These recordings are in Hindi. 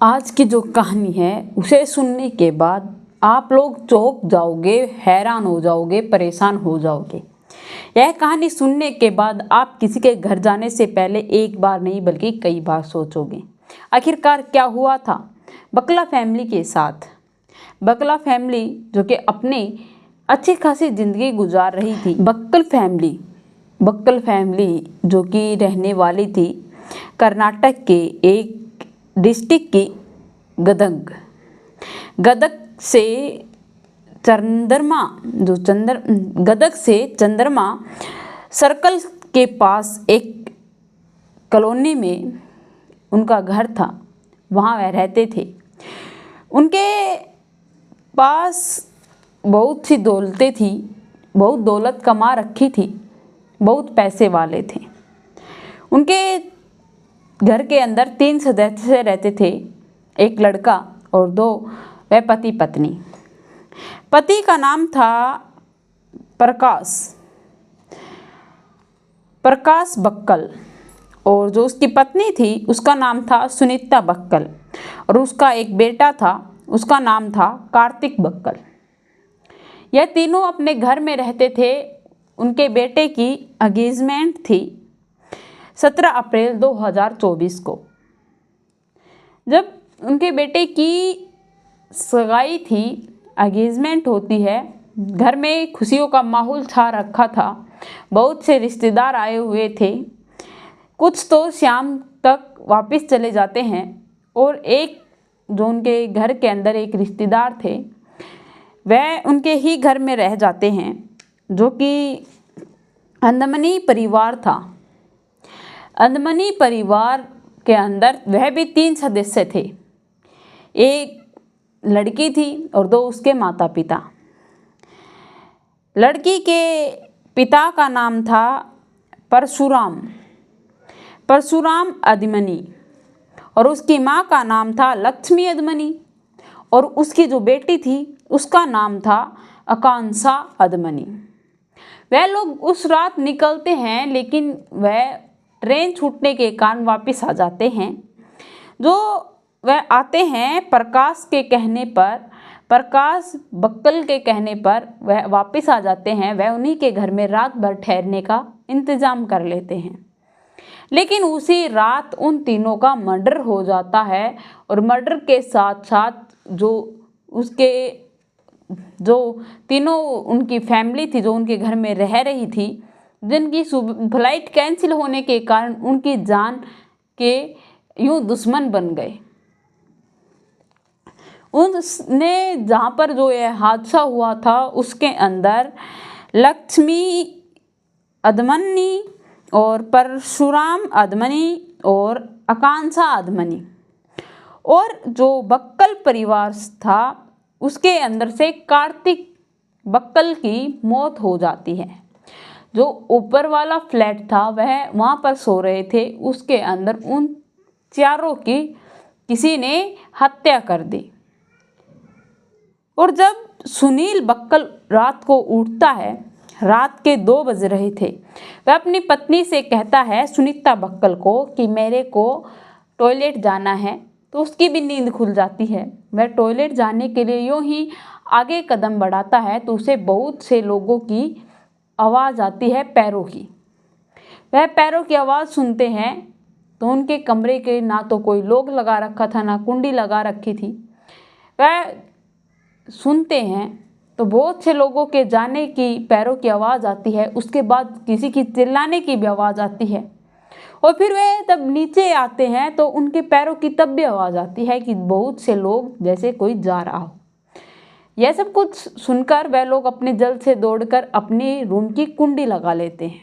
आज की जो कहानी है उसे सुनने के बाद आप लोग चौंक जाओगे, हैरान हो जाओगे, परेशान हो जाओगे। यह कहानी सुनने के बाद आप किसी के घर जाने से पहले एक बार नहीं बल्कि कई बार सोचोगे आखिरकार क्या हुआ था बकला फैमिली के साथ। बकला फैमिली जो कि अपनी अच्छी खासी ज़िंदगी गुजार रही थी। बक्कल फैमिली जो कि रहने वाली थी कर्नाटक के एक डिस्ट्रिक्ट की गदग से चंद्रमा सर्कल के पास एक कॉलोनी में उनका घर था। वहाँ वह रहते थे। उनके पास बहुत सी दौलतें थी, बहुत दौलत कमा रखी थी, बहुत पैसे वाले थे। उनके घर के अंदर 3 सदस्य रहते थे, एक लड़का और 2 वह पति पत्नी। पति का नाम था प्रकाश बक्कल और जो उसकी पत्नी थी उसका नाम था सुनीता बक्कल और उसका एक बेटा था, उसका नाम था कार्तिक बक्कल। यह तीनों अपने घर में रहते थे। उनके बेटे की एंगेजमेंट थी 17 अप्रैल 2024 को। जब उनके बेटे की सगाई थी, एंगेजमेंट होती है, घर में खुशियों का माहौल छा रखा था। बहुत से रिश्तेदार आए हुए थे। कुछ तो शाम तक वापस चले जाते हैं और एक जो उनके घर के अंदर एक रिश्तेदार थे वह उनके ही घर में रह जाते हैं, जो कि अंदमनी परिवार था। अंदमनी परिवार के अंदर वह भी 3 सदस्य थे, एक लड़की थी और 2 उसके माता पिता। लड़की के पिता का नाम था परशुराम अदमनी और उसकी माँ का नाम था लक्ष्मी अदमनी और उसकी जो बेटी थी उसका नाम था आकांक्षा अदमनी। वह लोग उस रात निकलते हैं, लेकिन वह ट्रेन छूटने के कारण वापस आ जाते हैं। जो वह आते हैं प्रकाश बक्कल के कहने पर वह वापस आ जाते हैं। वह उन्हीं के घर में रात भर ठहरने का इंतज़ाम कर लेते हैं। लेकिन उसी रात उन तीनों का मर्डर हो जाता है और मर्डर के साथ साथ जो तीनों उनकी फैमिली थी जो उनके घर में रह रही थी, जिनकी फ्लाइट कैंसिल होने के कारण उनकी जान के यूं दुश्मन बन गए। उसने जहाँ पर जो यह हादसा हुआ था उसके अंदर लक्ष्मी अदमनी और परशुराम अदमनी और आकांक्षा अदमनी और जो बक्कल परिवार था उसके अंदर से कार्तिक बक्कल की मौत हो जाती है। जो ऊपर वाला फ्लैट था वह वहाँ पर सो रहे थे, उसके अंदर उन चारों की किसी ने हत्या कर दी। और जब सुनील बक्कल रात को उठता है, रात के 2 बज रहे थे, वह अपनी पत्नी से कहता है सुनीता बक्कल को कि मेरे को टॉयलेट जाना है। तो उसकी भी नींद खुल जाती है। वह टॉयलेट जाने के लिए यूँ ही आगे कदम बढ़ाता है तो उसे बहुत से लोगों की आवाज़ आती है, पैरों की। वह पैरों की आवाज़ सुनते हैं तो उनके कमरे के ना तो कोई लोग लगा रखा था ना कुंडी लगा रखी थी। वह सुनते हैं तो बहुत से लोगों के जाने की पैरों की आवाज़ आती है। उसके बाद किसी की चिल्लाने की भी आवाज़ आती है और फिर वे तब नीचे आते हैं तो उनके पैरों की तब भी आवाज़ आती है कि बहुत से लोग जैसे कोई जा रहा हो। यह सब कुछ सुनकर वह लोग अपने जल्द से दौड़कर अपनी रूम की कुंडी लगा लेते हैं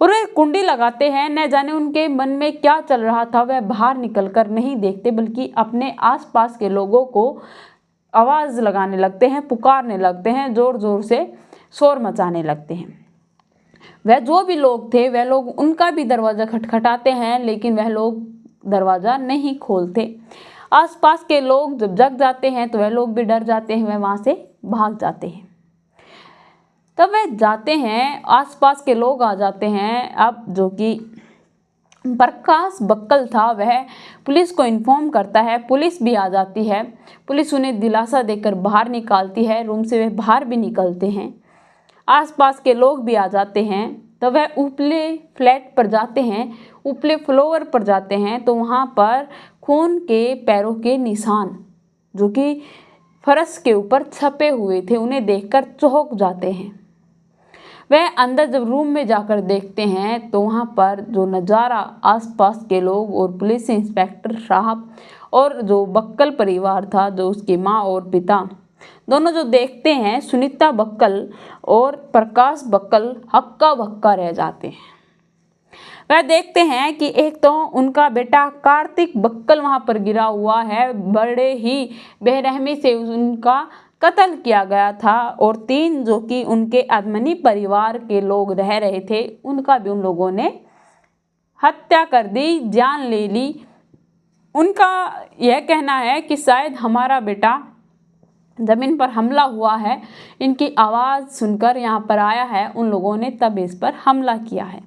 और वे कुंडी लगाते हैं। न जाने उनके मन में क्या चल रहा था, वह बाहर निकलकर नहीं देखते बल्कि अपने आसपास के लोगों को आवाज़ लगाने लगते हैं, पुकारने लगते हैं, ज़ोर ज़ोर से शोर मचाने लगते हैं। वह जो भी लोग थे वह लोग उनका भी दरवाज़ा खटखटाते हैं, लेकिन वह लोग दरवाज़ा नहीं खोलते। आसपास के लोग जब जग जाते हैं तो वह लोग भी डर जाते हैं, वह वहाँ से भाग जाते हैं। तब वह जाते हैं, आसपास के लोग आ जाते हैं। अब जो कि प्रकाश बक्कल था वह पुलिस को इन्फॉर्म करता है। पुलिस भी आ जाती है। पुलिस उन्हें दिलासा देकर बाहर निकालती है। रूम से वह बाहर भी निकलते हैं। आसपास के लोग भी आ जाते हैं। तो वह उपले फ्लैट पर जाते हैं, उपले फ्लोर पर जाते हैं तो वहाँ पर खून के पैरों के निशान जो कि फर्श के ऊपर छपे हुए थे, उन्हें देखकर चौंक जाते हैं। वह अंदर जब रूम में जाकर देखते हैं तो वहाँ पर जो नज़ारा आसपास के लोग और पुलिस इंस्पेक्टर साहब और जो बक्कल परिवार था, जो उसकी माँ और पिता दोनों जो देखते हैं, सुनीता बक्कल और प्रकाश बक्कल हक्का बक्का रह जाते हैं। वह देखते हैं कि एक तो उनका बेटा कार्तिक बक्कल वहाँ पर गिरा हुआ है, बड़े ही बेरहमी से उनका कत्ल किया गया था, और 3 जो कि उनके आदमनी परिवार के लोग रह रहे थे उनका भी उन लोगों ने हत्या कर दी, जान ले ली। उनका यह कहना है कि शायद हमारा बेटा ज़मीन पर हमला हुआ है, इनकी आवाज़ सुनकर यहाँ पर आया है, उन लोगों ने तब इस पर हमला किया है।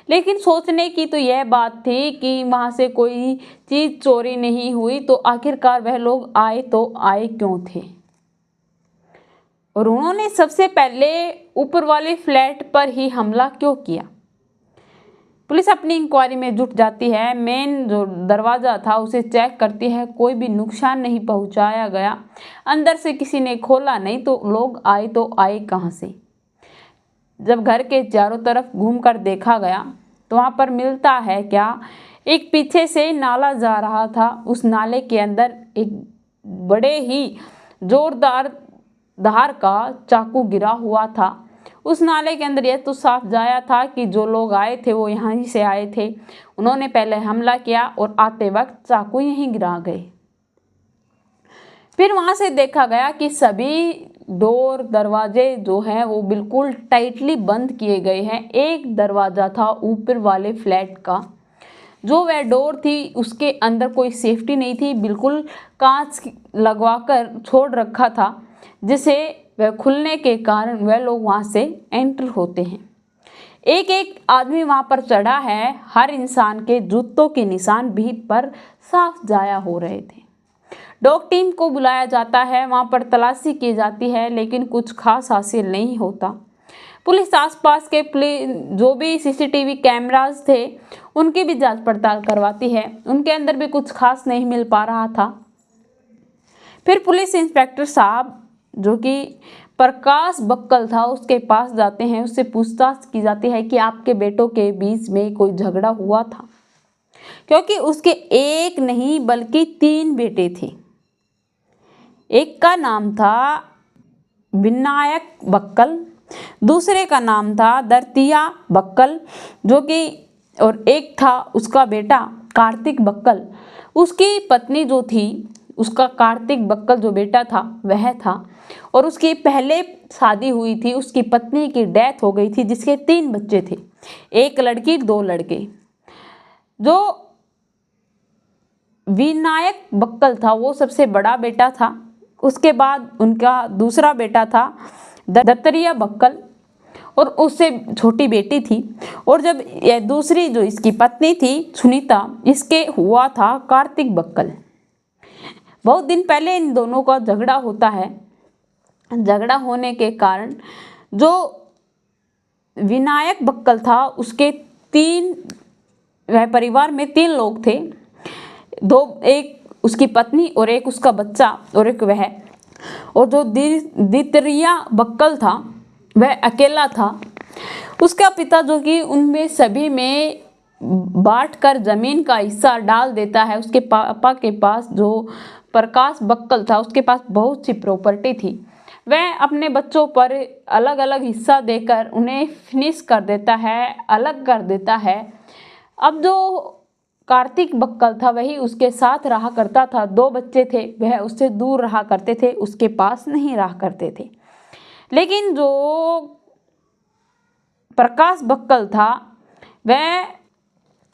लेकिन सोचने की तो यह बात थी कि वहाँ से कोई चीज़ चोरी नहीं हुई, तो आखिरकार वह लोग आए तो आए क्यों थे, और उन्होंने सबसे पहले ऊपर वाले फ्लैट पर ही हमला क्यों किया। पुलिस अपनी इंक्वायरी में जुट जाती है। मेन जो दरवाज़ा था उसे चेक करती है, कोई भी नुकसान नहीं पहुंचाया गया, अंदर से किसी ने खोला नहीं, तो लोग आए तो आए कहाँ से। जब घर के चारों तरफ घूमकर देखा गया तो वहाँ पर मिलता है क्या, एक पीछे से नाला जा रहा था, उस नाले के अंदर एक बड़े ही जोरदार धार का चाकू गिरा हुआ था। उस नाले के अंदर यह तो साफ जाया था कि जो लोग आए थे वो यहाँ ही से आए थे, उन्होंने पहले हमला किया और आते वक्त चाकू यहीं गिरा गए। फिर वहाँ से देखा गया कि सभी डोर दरवाजे जो हैं वो बिल्कुल टाइटली बंद किए गए हैं। एक दरवाज़ा था ऊपर वाले फ्लैट का, जो वह डोर थी उसके अंदर कोई सेफ्टी नहीं थी, बिल्कुल कांच लगवाकर छोड़ रखा था, जिसे वह खुलने के कारण वह लोग वहाँ से एंटर होते हैं। एक एक आदमी वहाँ पर चढ़ा है, हर इंसान के जूतों के निशान भीत पर साफ जाया हो रहे थे। डॉग टीम को बुलाया जाता है, वहाँ पर तलाशी की जाती है, लेकिन कुछ खास हासिल नहीं होता। पुलिस आसपास के जो भी सीसीटीवी कैमरास थे उनकी भी जांच पड़ताल करवाती है, उनके अंदर भी कुछ खास नहीं मिल पा रहा था। फिर पुलिस इंस्पेक्टर साहब जो कि प्रकाश बक्कल था उसके पास जाते हैं, उससे पूछताछ की जाती है कि आपके बेटों के बीच में कोई झगड़ा हुआ था, क्योंकि उसके एक नहीं बल्कि 3 बेटे थे। एक का नाम था विनायक बक्कल, दूसरे का नाम था दर्तिया बक्कल जो कि, और एक था उसका बेटा कार्तिक बक्कल। उसकी पत्नी जो थी, उसका कार्तिक बक्कल जो बेटा था वह था, और उसकी पहले शादी हुई थी, उसकी पत्नी की डेथ हो गई थी, जिसके 3 बच्चे थे, 1 लड़की 2 लड़के। जो विनायक बक्कल था वो सबसे बड़ा बेटा था, उसके बाद उनका दूसरा बेटा था दत्तरिया बक्कल, और उससे छोटी बेटी थी, और जब यह दूसरी जो इसकी पत्नी थी सुनीता, इसके हुआ था कार्तिक बक्कल। बहुत दिन पहले इन दोनों का झगड़ा होता है। झगड़ा होने के कारण जो विनायक बक्कल था उसके 3 वह परिवार में 3 लोग थे, 2 एक उसकी पत्नी और एक उसका बच्चा और एक वह, और जो दत्तरिया बक्कल था वह अकेला था। उसका पिता जो कि उनमें सभी में बांट कर ज़मीन का हिस्सा डाल देता है। उसके पापा के पास जो प्रकाश बक्कल था उसके पास बहुत सी प्रॉपर्टी थी, वह अपने बच्चों पर अलग अलग हिस्सा देकर उन्हें फिनिश कर देता है, अलग कर देता है। अब जो कार्तिक बक्कल था वही उसके साथ रहा करता था, 2 बच्चे थे, वह उससे दूर रहा करते थे, उसके पास नहीं रहा करते थे। लेकिन जो प्रकाश बक्कल था वह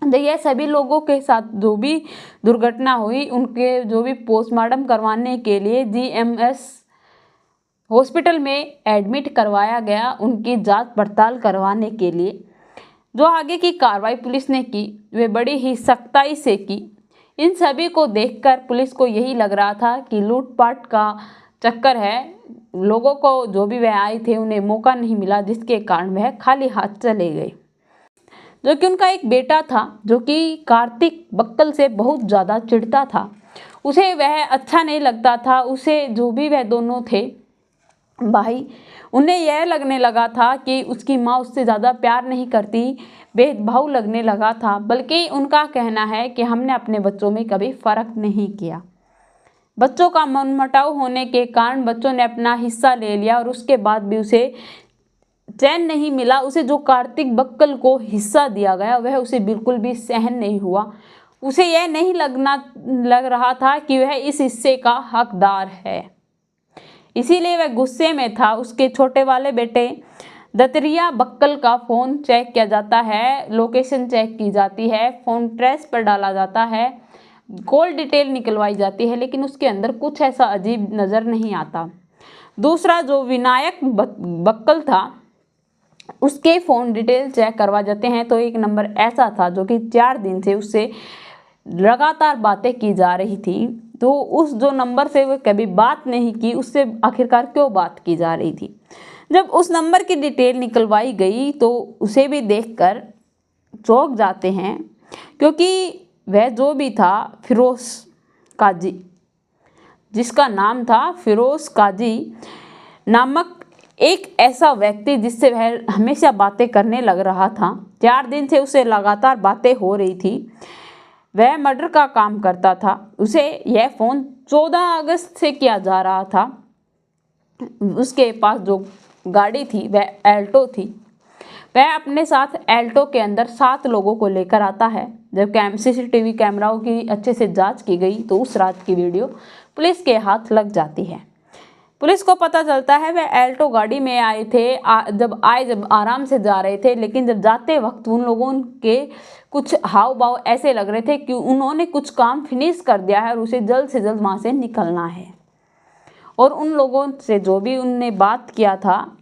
यह सभी लोगों के साथ जो भी दुर्घटना हुई उनके जो भी पोस्टमार्टम करवाने के लिए जीएमएस हॉस्पिटल में एडमिट करवाया गया, उनकी जांच पड़ताल करवाने के लिए। जो आगे की कार्रवाई पुलिस ने की वे बड़ी ही सख्ताई से की। इन सभी को देखकर पुलिस को यही लग रहा था कि लूटपाट का चक्कर है। लोगों को, जो भी वह आए थे, उन्हें मौका नहीं मिला, जिसके कारण वह खाली हाथ चले गए। जो कि उनका एक बेटा था जो कि कार्तिक बक्कल से बहुत ज़्यादा चिढ़ता था। उसे वह अच्छा नहीं लगता था। उसे जो भी वह दोनों थे भाई, उन्हें यह लगने लगा था कि उसकी माँ उससे ज़्यादा प्यार नहीं करती, भेदभाव लगने लगा था। बल्कि उनका कहना है कि हमने अपने बच्चों में कभी फ़र्क नहीं किया। बच्चों का मनमुटाव होने के कारण बच्चों ने अपना हिस्सा ले लिया और उसके बाद भी उसे चैन नहीं मिला। उसे जो कार्तिक बक्कल को हिस्सा दिया गया वह उसे बिल्कुल भी सहन नहीं हुआ। उसे यह नहीं लग रहा था कि वह इस हिस्से का हकदार है, इसीलिए वह गुस्से में था। उसके छोटे वाले बेटे दत्तरिया बक्कल का फ़ोन चेक किया जाता है, लोकेशन चेक की जाती है, फ़ोन ट्रेस पर डाला जाता है, कॉल डिटेल निकलवाई जाती है, लेकिन उसके अंदर कुछ ऐसा अजीब नज़र नहीं आता। दूसरा जो विनायक बक्कल था उसके फ़ोन डिटेल चेक करवा जाते हैं तो एक नंबर ऐसा था जो कि 4 दिन से उससे लगातार बातें की जा रही थी। तो उस जो नंबर से वह कभी बात नहीं की, उससे आखिरकार क्यों बात की जा रही थी। जब उस नंबर की डिटेल निकलवाई गई तो उसे भी देखकर चौंक जाते हैं, क्योंकि वह जो भी था फिरोज काजी, जिसका नाम था फिरोज काजी नामक एक ऐसा व्यक्ति जिससे वह हमेशा बातें करने लग रहा था। 4 दिन से उसे लगातार बातें हो रही थी। वह मर्डर का काम करता था। उसे यह फ़ोन 14 अगस्त से किया जा रहा था। उसके पास जो गाड़ी थी वह एल्टो थी। वह अपने साथ एल्टो के अंदर 7 लोगों को लेकर आता है। जब CCTV कैमराओं की अच्छे से जांच की गई तो उस रात की वीडियो पुलिस के हाथ लग जाती है। पुलिस को पता चलता है वह एल्टो गाड़ी में आए थे। जब आराम से जा रहे थे, लेकिन जब जाते वक्त उन लोगों के कुछ हाव भाव ऐसे लग रहे थे कि उन्होंने कुछ काम फिनिश कर दिया है और उसे जल्द से जल्द वहाँ से निकलना है। और उन लोगों से जो भी उनने बात किया था,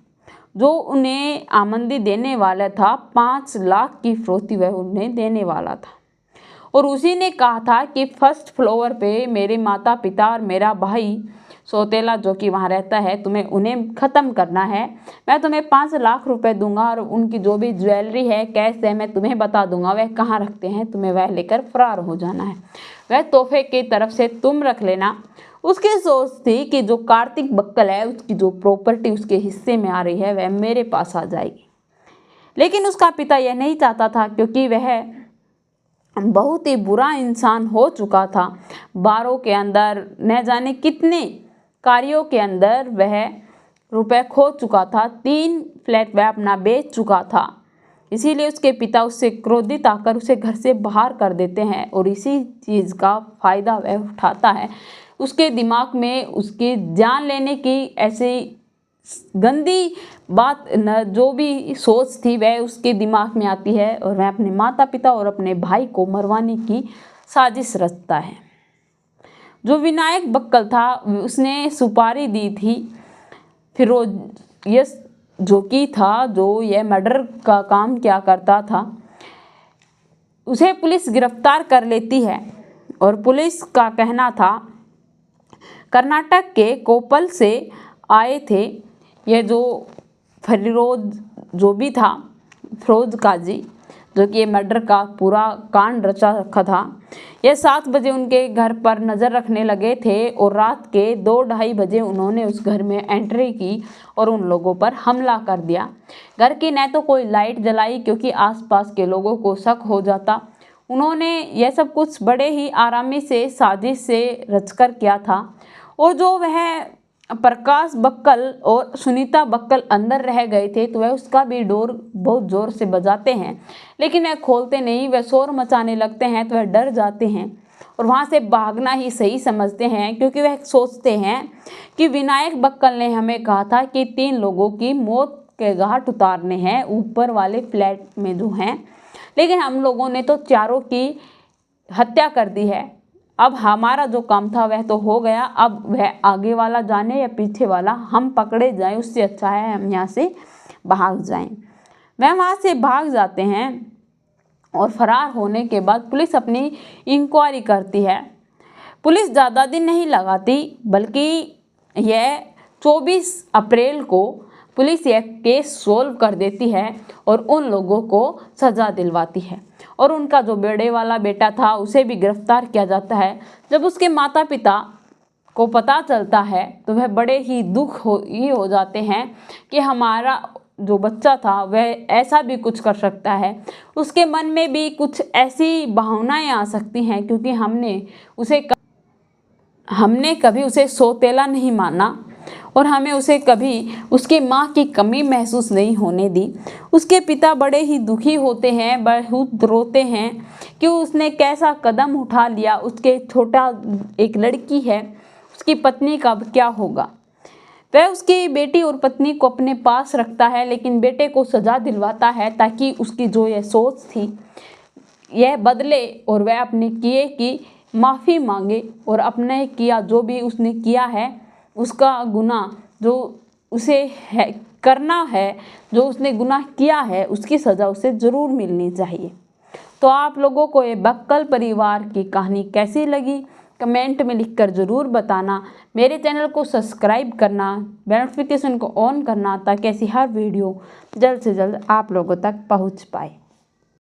जो उन्हें आमदनी देने वाला था, 5 लाख की फिरौती वह उन्हें देने वाला था। और उसी ने कहा था कि फर्स्ट फ्लोर पे मेरे माता पिता और मेरा भाई सौतेला जो कि वहाँ रहता है, उन्हें ख़त्म करना है। मैं तुम्हें 5 लाख रुपए दूंगा और उनकी जो भी ज्वेलरी है, कैश है, मैं तुम्हें बता दूंगा वह कहाँ रखते हैं, तुम्हें वह लेकर फरार हो जाना है। वह तोहफे की तरफ से तुम रख लेना। उसकी सोच थी कि जो कार्तिक बक्कल है उसकी जो प्रॉपर्टी उसके हिस्से में आ रही है वह मेरे पास आ जाएगी। लेकिन उसका पिता यह नहीं चाहता था, क्योंकि वह बहुत ही बुरा इंसान हो चुका था। बारों के अंदर न जाने कितने कार्यों के अंदर वह रुपए खो चुका था। 3 फ्लैट वह अपना बेच चुका था। इसीलिए उसके पिता उससे क्रोधित आकर उसे घर से बाहर कर देते हैं और इसी चीज़ का फ़ायदा वह उठाता है। उसके दिमाग में उसकी जान लेने की ऐसी गंदी बात जो भी सोच थी वह उसके दिमाग में आती है और वह अपने माता पिता और अपने भाई को मरवाने की साजिश रचता है। जो विनायक बक्कल था उसने सुपारी दी थी फिरोज यस जो कि था, जो यह मर्डर का काम क्या करता था। उसे पुलिस गिरफ्तार कर लेती है और पुलिस का कहना था कर्नाटक के कोप्पल से आए थे यह जो फिरोज जो भी था, फिरोज काजी, जो कि ये मर्डर का पूरा कांड रचा रखा था। यह 7 बजे उनके घर पर नज़र रखने लगे थे और रात के 2-2:30 बजे उन्होंने उस घर में एंट्री की और उन लोगों पर हमला कर दिया। घर की न तो कोई लाइट जलाई, क्योंकि आसपास के लोगों को शक हो जाता। उन्होंने यह सब कुछ बड़े ही आरामी से साजिश से रचकर किया था। और जो वह प्रकाश बक्कल और सुनीता बक्कल अंदर रह गए थे तो वह उसका भी डोर बहुत ज़ोर से बजाते हैं, लेकिन वह खोलते नहीं। वह शोर मचाने लगते हैं तो वह डर जाते हैं और वहाँ से भागना ही सही समझते हैं, क्योंकि वह सोचते हैं कि विनायक बक्कल ने हमें कहा था कि 3 लोगों की मौत के घाट उतारने हैं ऊपर वाले फ्लैट में जो हैं, लेकिन हम लोगों ने तो 4 की हत्या कर दी है। अब हमारा जो काम था वह तो हो गया, अब वह आगे वाला जाने या पीछे वाला, हम पकड़े जाएं उससे अच्छा है हम यहाँ से भाग जाएं। वह वहाँ से भाग जाते हैं और फरार होने के बाद पुलिस अपनी इंक्वायरी करती है। पुलिस ज़्यादा दिन नहीं लगाती, बल्कि यह 24 अप्रैल को पुलिस यह केस सोल्व कर देती है और उन लोगों को सज़ा दिलवाती है और उनका जो बड़े वाला बेटा था उसे भी गिरफ्तार किया जाता है। जब उसके माता पिता को पता चलता है तो वह बड़े ही दुख हो जाते हैं कि हमारा जो बच्चा था वह ऐसा भी कुछ कर सकता है। उसके मन में भी कुछ ऐसी भावनाएं आ सकती हैं, क्योंकि हमने कभी उसे सौतेला नहीं माना और हमें उसे कभी उसकी माँ की कमी महसूस नहीं होने दी। उसके पिता बड़े ही दुखी होते हैं, बहुत रोते हैं कि उसने कैसा कदम उठा लिया। उसके छोटा एक लड़की है, उसकी पत्नी का अब क्या होगा। वह उसकी बेटी और पत्नी को अपने पास रखता है, लेकिन बेटे को सज़ा दिलवाता है ताकि उसकी जो यह सोच थी यह बदले और वह अपने किए की माफ़ी मांगे और अपने किया जो भी उसने किया है उसका गुनाह जो उसे है करना है, जो उसने गुनाह किया है उसकी सज़ा उसे ज़रूर मिलनी चाहिए। तो आप लोगों को ये बक्कल परिवार की कहानी कैसी लगी कमेंट में लिखकर ज़रूर बताना। मेरे चैनल को सब्सक्राइब करना, नोटिफिकेशन को ऑन करना ताकि ऐसी हर वीडियो जल्द से जल्द आप लोगों तक पहुंच पाए।